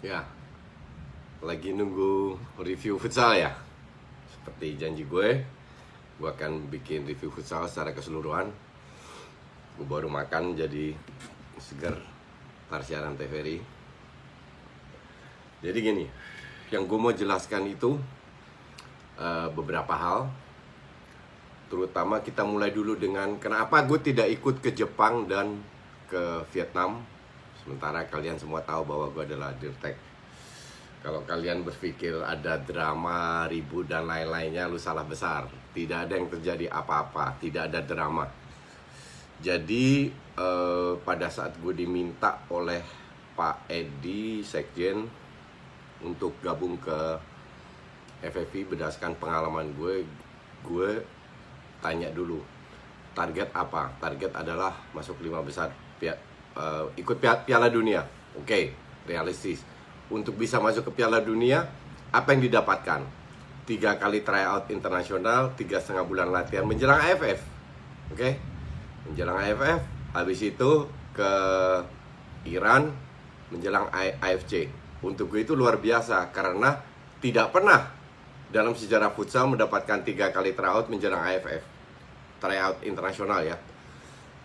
Ya, lagi nunggu review futsal ya. Seperti janji gue akan bikin review futsal secara keseluruhan. Gue baru makan jadi segar tar siaran TVRI. Jadi gini, yang gue mau jelaskan itu beberapa hal. Terutama kita mulai dulu dengan kenapa gue tidak ikut ke Jepang dan ke Vietnam. Sementara kalian semua tahu bahwa gue adalah dirtek. Kalau kalian berpikir ada drama, ribut, dan lain-lainnya, lu salah besar. Tidak ada yang terjadi apa-apa, tidak ada drama. Jadi pada saat gue diminta oleh Pak Edi, Sekjen, untuk gabung ke FFV berdasarkan pengalaman gue tanya dulu, target apa? Target adalah masuk 5 besar, ikut Piala Dunia. Oke, realistis. Untuk bisa masuk ke Piala Dunia, apa yang didapatkan? 3 kali tryout internasional, 3,5 bulan latihan menjelang AFF. Oke, menjelang AFF. Habis itu ke Iran menjelang AFC. Untuk gue itu luar biasa karena tidak pernah dalam sejarah futsal mendapatkan 3 kali tryout menjelang AFF, tryout internasional ya.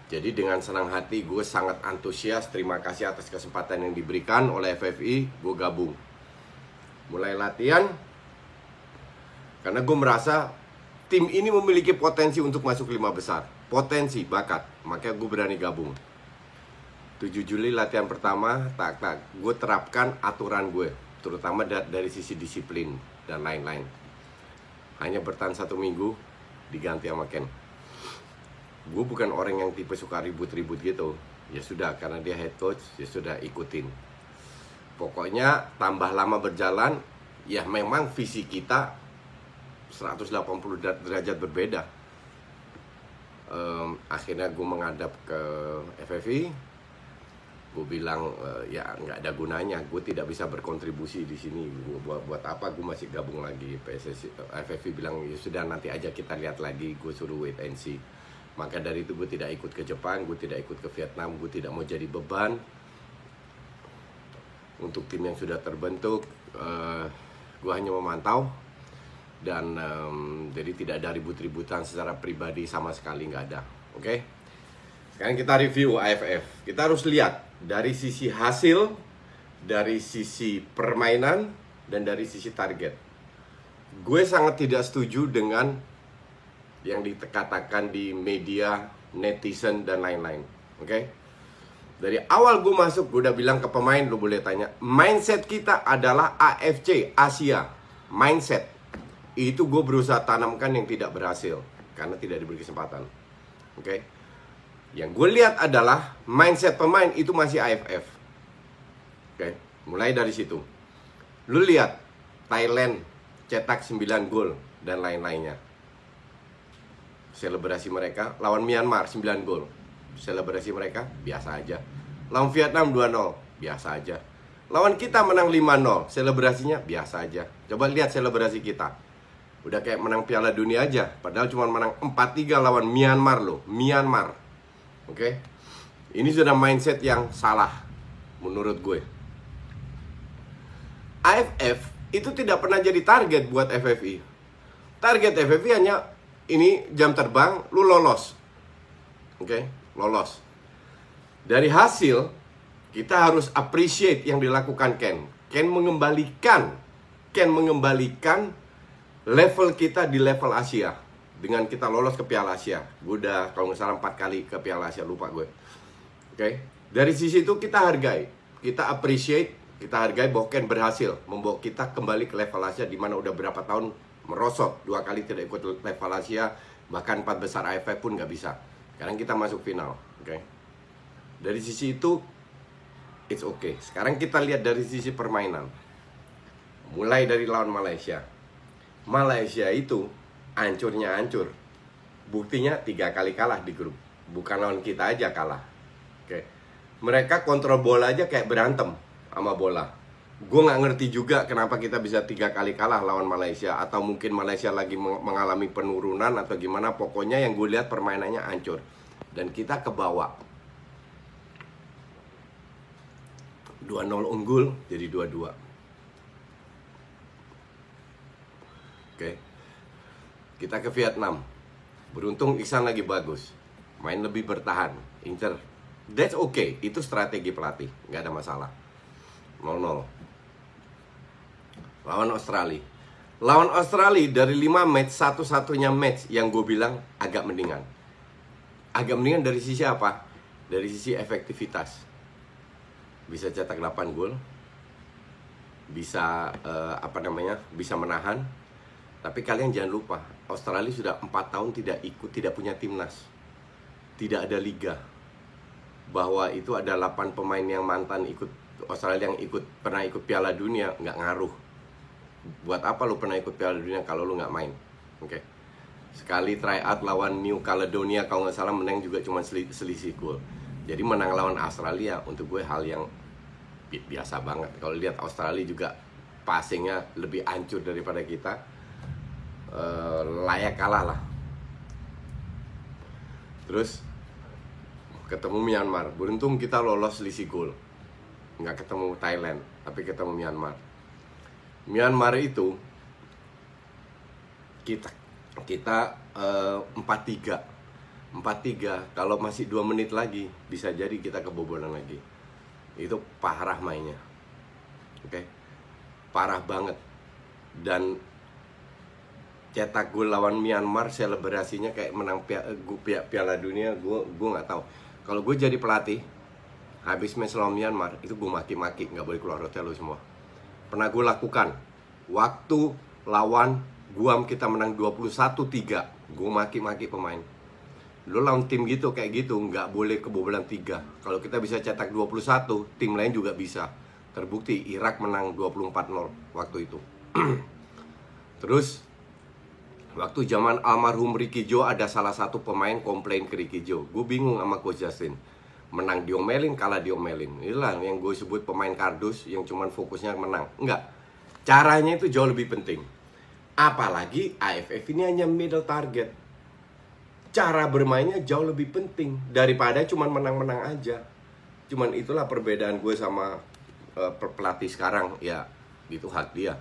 Jadi dengan senang hati gue sangat antusias, terima kasih atas kesempatan yang diberikan oleh FFI, gue gabung. Mulai latihan, karena gue merasa tim ini memiliki potensi untuk masuk 5 besar. Potensi, bakat, makanya gue berani gabung. 7 Juli latihan pertama, gue terapkan aturan gue, terutama dari sisi disiplin dan lain-lain. Hanya bertahan 1 minggu, diganti sama Ken. Gue bukan orang yang tipe suka ribut-ribut gitu. Ya sudah, karena dia head coach, ya sudah ikutin. Pokoknya tambah lama berjalan, ya memang visi kita 180 derajat berbeda. Akhirnya gue menghadap ke FFI. Gue bilang ya nggak ada gunanya, gue tidak bisa berkontribusi di sini. Gue buat apa? Gue masih gabung lagi. PSSI, FFI bilang ya sudah nanti aja kita lihat lagi. Gue suruh wait and see. Maka dari itu gue tidak ikut ke Jepang, gue tidak ikut ke Vietnam, gue tidak mau jadi beban untuk tim yang sudah terbentuk. Gue hanya memantau dan jadi tidak ada ribut-ributan secara pribadi sama sekali, nggak ada. Oke? Sekarang kita review AFF. Kita harus lihat dari sisi hasil, dari sisi permainan, dan dari sisi target. Gue sangat tidak setuju dengan yang dikatakan di media, netizen, dan lain-lain. Oke? Dari awal gue masuk, gue udah bilang ke pemain, lo boleh tanya, mindset kita adalah AFC, Asia. Mindset. Itu gue berusaha tanamkan yang tidak berhasil, karena tidak diberi kesempatan. Oke? Yang gue lihat adalah mindset pemain itu masih AFF. Oke? Mulai dari situ. Lu lihat, Thailand cetak 9 gol, dan lain-lainnya. Selebrasi mereka lawan Myanmar 9 gol. Selebrasi mereka biasa aja. Lawan Vietnam 2-0, biasa aja. Lawan kita menang 5-0, selebrasinya biasa aja. Coba lihat selebrasi kita. Udah kayak menang Piala Dunia aja, padahal cuma menang 4-3 lawan Myanmar loh, Myanmar. Oke? Ini sudah mindset yang salah menurut gue. AFF itu tidak pernah jadi target buat FFI. Target FFI hanya ini jam terbang, lu lolos. Oke, lolos. Dari hasil, kita harus appreciate yang dilakukan Ken. Ken mengembalikan level kita di level Asia. Dengan kita lolos ke Piala Asia. Gue udah kalau nggak salah 4 kali ke Piala Asia, lupa gue. Oke, dari sisi itu kita hargai. Kita appreciate, kita hargai bahwa Ken berhasil membawa kita kembali ke level Asia, di mana udah berapa tahun merosot, 2 kali tidak ikut level Asia, bahkan 4 besar AFF pun nggak bisa. Sekarang kita masuk final, oke? Dari sisi itu, it's okay. Sekarang kita lihat dari sisi permainan. Mulai dari lawan Malaysia. Malaysia itu hancurnya hancur. Buktinya 3 kali kalah di grup. Bukan lawan kita aja kalah, oke? Mereka kontrol bola aja kayak berantem sama bola. Gue gak ngerti juga kenapa kita bisa 3 kali kalah lawan Malaysia. Atau mungkin Malaysia lagi mengalami penurunan atau gimana. Pokoknya yang gue lihat permainannya hancur. Dan kita kebawa. 2-0 unggul jadi 2-2. Oke. Kita ke Vietnam. Beruntung Iksan lagi bagus. Main lebih bertahan, incer. That's okay, itu strategi pelatih, nggak ada masalah. 0-0. Lawan Australia. Lawan Australia dari 5 match, satu-satunya match yang gue bilang agak mendingan. Agak mendingan dari sisi apa? Dari sisi efektivitas. Bisa cetak 8 gol. Bisa bisa menahan. Tapi kalian jangan lupa, Australia sudah 4 tahun tidak punya timnas. Tidak ada liga. Bahwa itu ada 8 pemain yang mantan ikut Australia yang pernah ikut Piala Dunia, nggak ngaruh. Buat apa lu pernah ikut Piala Dunia kalau lu nggak main? Oke. Sekali try out lawan New Caledonia, kalau nggak salah menang juga cuma selisih gol. Jadi menang lawan Australia untuk gue hal yang biasa banget. Kalau lihat Australia juga passingnya lebih hancur daripada kita, layak kalah lah. Terus ketemu Myanmar, beruntung kita lolos selisih gol. Nggak ketemu Thailand, tapi ketemu Myanmar. Myanmar itu kita 4-3. Kalau masih 2 menit lagi bisa jadi kita kebobolan lagi. Itu parah mainnya. Oke. Parah banget. Dan cetak gol lawan Myanmar, selebrasinya kayak menang Piala Dunia. Gue nggak tahu. Kalau gue jadi pelatih, habis match lawan Myanmar, itu gue maki-maki, nggak boleh keluar hotel lo semua. Pernah gue lakukan. Waktu lawan Guam kita menang 21-3, gue maki-maki pemain. Lo lawan tim gitu, kayak gitu, nggak boleh kebobolan 3. Kalau kita bisa cetak 21, tim lain juga bisa. Terbukti Irak menang 24-0 waktu itu. Terus waktu zaman almarhum Ricky Joe, ada salah satu pemain komplain ke Ricky Joe. Gue bingung sama Coach Justin. Menang diomelin, kalah diomelin. Inilah yang gue sebut pemain kardus yang cuman fokusnya menang. Enggak. Caranya itu jauh lebih penting. Apalagi AFF ini hanya middle target. Cara bermainnya jauh lebih penting daripada cuman menang-menang aja. Cuman itulah perbedaan gue sama pelatih sekarang. Ya, itu hak dia.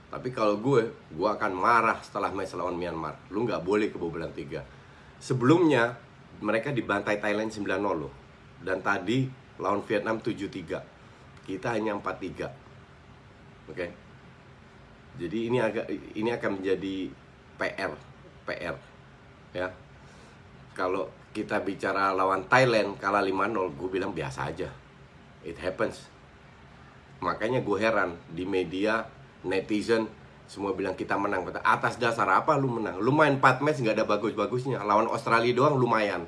Tapi kalau gue akan marah setelah match lawan Myanmar. Lu nggak boleh kebobolan 3. Sebelumnya mereka dibantai Thailand 9-0 loh. Dan tadi lawan Vietnam 7-3. Kita hanya 4-3. Oke. Jadi ini akan menjadi PR. Ya. Kalau kita bicara lawan Thailand kalah 5-0, gue bilang biasa aja. It happens. Makanya gue heran di media, netizen semua bilang kita menang. Atas dasar apa lu menang? Lu main 4 match nggak ada bagus-bagusnya. Lawan Australia doang lumayan.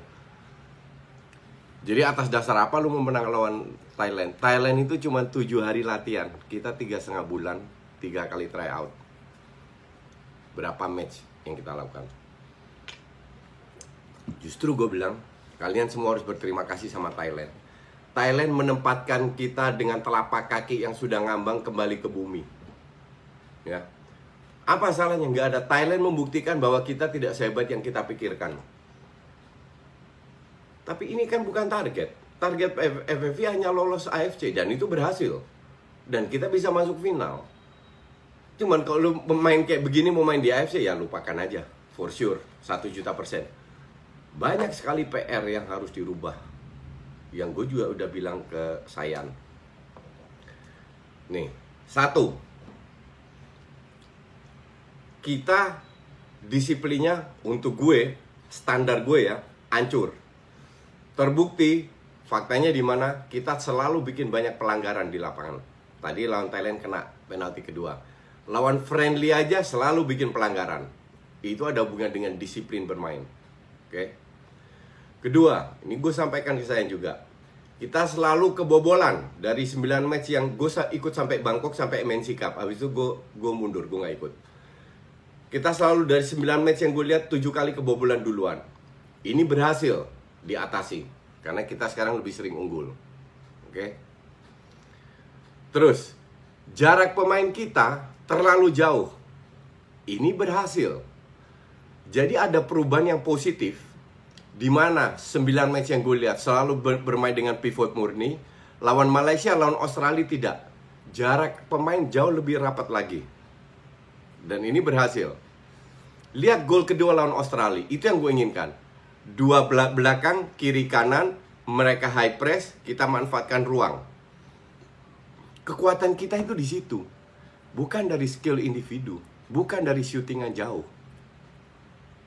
Jadi atas dasar apa lu menang lawan Thailand? Thailand itu cuma 7 hari latihan. Kita 3,5 bulan, 3 kali try out. Berapa match yang kita lakukan? Justru gue bilang, kalian semua harus berterima kasih sama Thailand. Thailand menempatkan kita dengan telapak kaki yang sudah ngambang kembali ke bumi. Ya. Apa salahnya? Nggak ada. Thailand membuktikan bahwa kita tidak sehebat yang kita pikirkan. Tapi ini kan bukan target. Target FFV hanya lolos AFC dan itu berhasil. Dan kita bisa masuk final. Cuman kalau lu main kayak begini mau main di AFC ya lupakan aja. For sure, 1.000.000%. Banyak sekali PR yang harus dirubah. Yang gue juga udah bilang ke Sayan. Nih, 1. Kita disiplinnya untuk gue, standar gue ya, hancur. Terbukti faktanya di mana kita selalu bikin banyak pelanggaran di lapangan. Tadi lawan Thailand kena penalti kedua. Lawan friendly aja selalu bikin pelanggaran. Itu ada hubungan dengan disiplin bermain. Oke. Kedua, ini gue sampaikan ke saya juga. Kita selalu kebobolan dari 9 match yang gue ikut sampai Bangkok sampai MNC Cup. Habis itu gue mundur, gue gak ikut. Kita selalu dari 9 match yang gue lihat 7 kali kebobolan duluan. Ini berhasil diatasi karena kita sekarang lebih sering unggul. Oke. Terus jarak pemain kita terlalu jauh. Ini berhasil. Jadi ada perubahan yang positif di mana 9 match yang gue lihat selalu bermain dengan pivot murni. Lawan Malaysia, lawan Australia tidak. Jarak pemain jauh lebih rapat lagi. Dan ini berhasil. Lihat gol kedua lawan Australia, itu yang gue inginkan. Dua belakang, kiri kanan, mereka high press, kita manfaatkan ruang. Kekuatan kita itu di situ. Bukan dari skill individu, bukan dari syutingan jauh.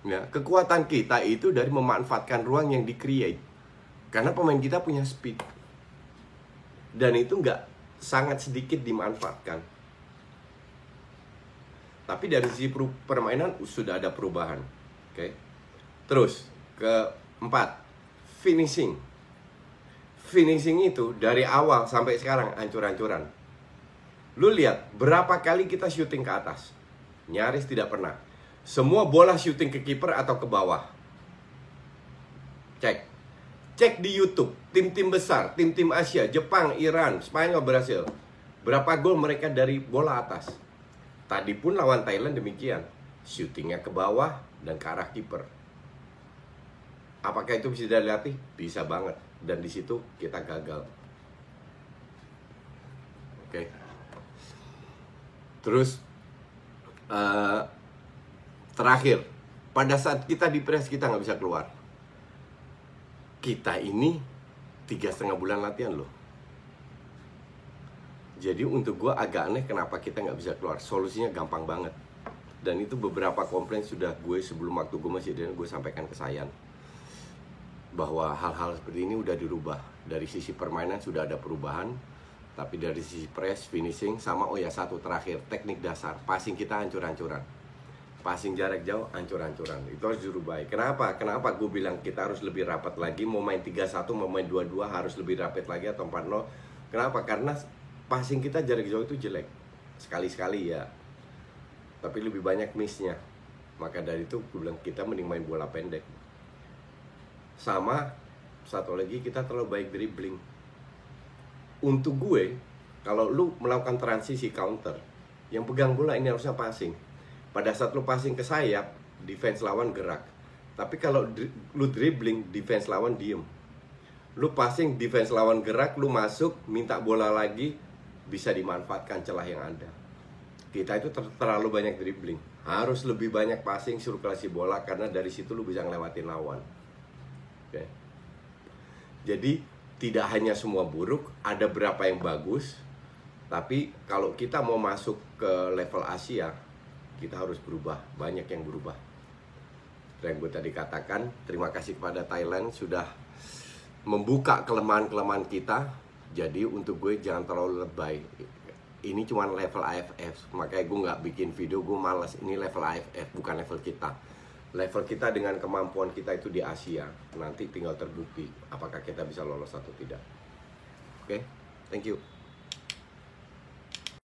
Ya, kekuatan kita itu dari memanfaatkan ruang yang di-create. Karena pemain kita punya speed. Dan itu nggak sangat sedikit dimanfaatkan. Tapi dari sisi permainan sudah ada perubahan. Oke. Terus, keempat, finishing. Finishing itu dari awal sampai sekarang ancur-ancuran. Lu lihat, berapa kali kita syuting ke atas? Nyaris tidak pernah. Semua bola syuting ke kiper atau ke bawah. Cek di YouTube, tim-tim besar, tim-tim Asia, Jepang, Iran, Spanyol, Brasil. Berapa gol mereka dari bola atas? Tadi pun lawan Thailand demikian. Syutingnya ke bawah dan ke arah kiper. Apakah itu bisa dilatih? Bisa banget. Dan di situ kita gagal. Oke. Terus terakhir, pada saat kita di press kita nggak bisa keluar. Kita ini 3,5 bulan latihan loh. Jadi untuk gue agak aneh kenapa kita nggak bisa keluar. Solusinya gampang banget. Dan itu beberapa komplain sudah gue sebelum waktu gue masih dan gue sampaikan ke Sayan. Bahwa hal-hal seperti ini udah dirubah. Dari sisi permainan sudah ada perubahan. Tapi dari sisi press, finishing, sama satu terakhir, teknik dasar. Passing kita hancur-hancuran. Passing jarak jauh, hancur-hancuran. Itu harus dirubah. Kenapa? Kenapa gue bilang kita harus lebih rapat lagi. Mau main 3-1, mau main 2-2 harus lebih rapat lagi atau 4-0. Kenapa? Karena passing kita jarak jauh itu jelek. Sekali-sekali ya. Tapi lebih banyak miss-nya. Maka dari itu gue bilang kita mending main bola pendek. Sama, satu lagi kita terlalu baik dribbling. Untuk gue, kalau lu melakukan transisi counter, yang pegang bola ini harusnya passing. Pada saat lu passing ke sayap, defense lawan gerak. Tapi kalau lu dribbling, defense lawan diem. Lu passing, defense lawan gerak, lu masuk, minta bola lagi, bisa dimanfaatkan celah yang ada. Kita itu terlalu banyak dribbling. Harus lebih banyak passing, sirkulasi bola, karena dari situ lu bisa ngelewatin lawan. Oke. Jadi tidak hanya semua buruk, ada berapa yang bagus. Tapi kalau kita mau masuk ke level Asia, kita harus berubah. Banyak yang berubah. Dan gue tadi katakan, terima kasih kepada Thailand sudah membuka kelemahan-kelemahan kita. Jadi untuk gue jangan terlalu lebay. Ini cuma level AFF. Makanya gue nggak bikin video, gue malas. Ini level AFF, bukan level kita. Level kita dengan kemampuan kita itu di Asia. Nanti tinggal terbukti apakah kita bisa lolos atau tidak. Oke, thank you.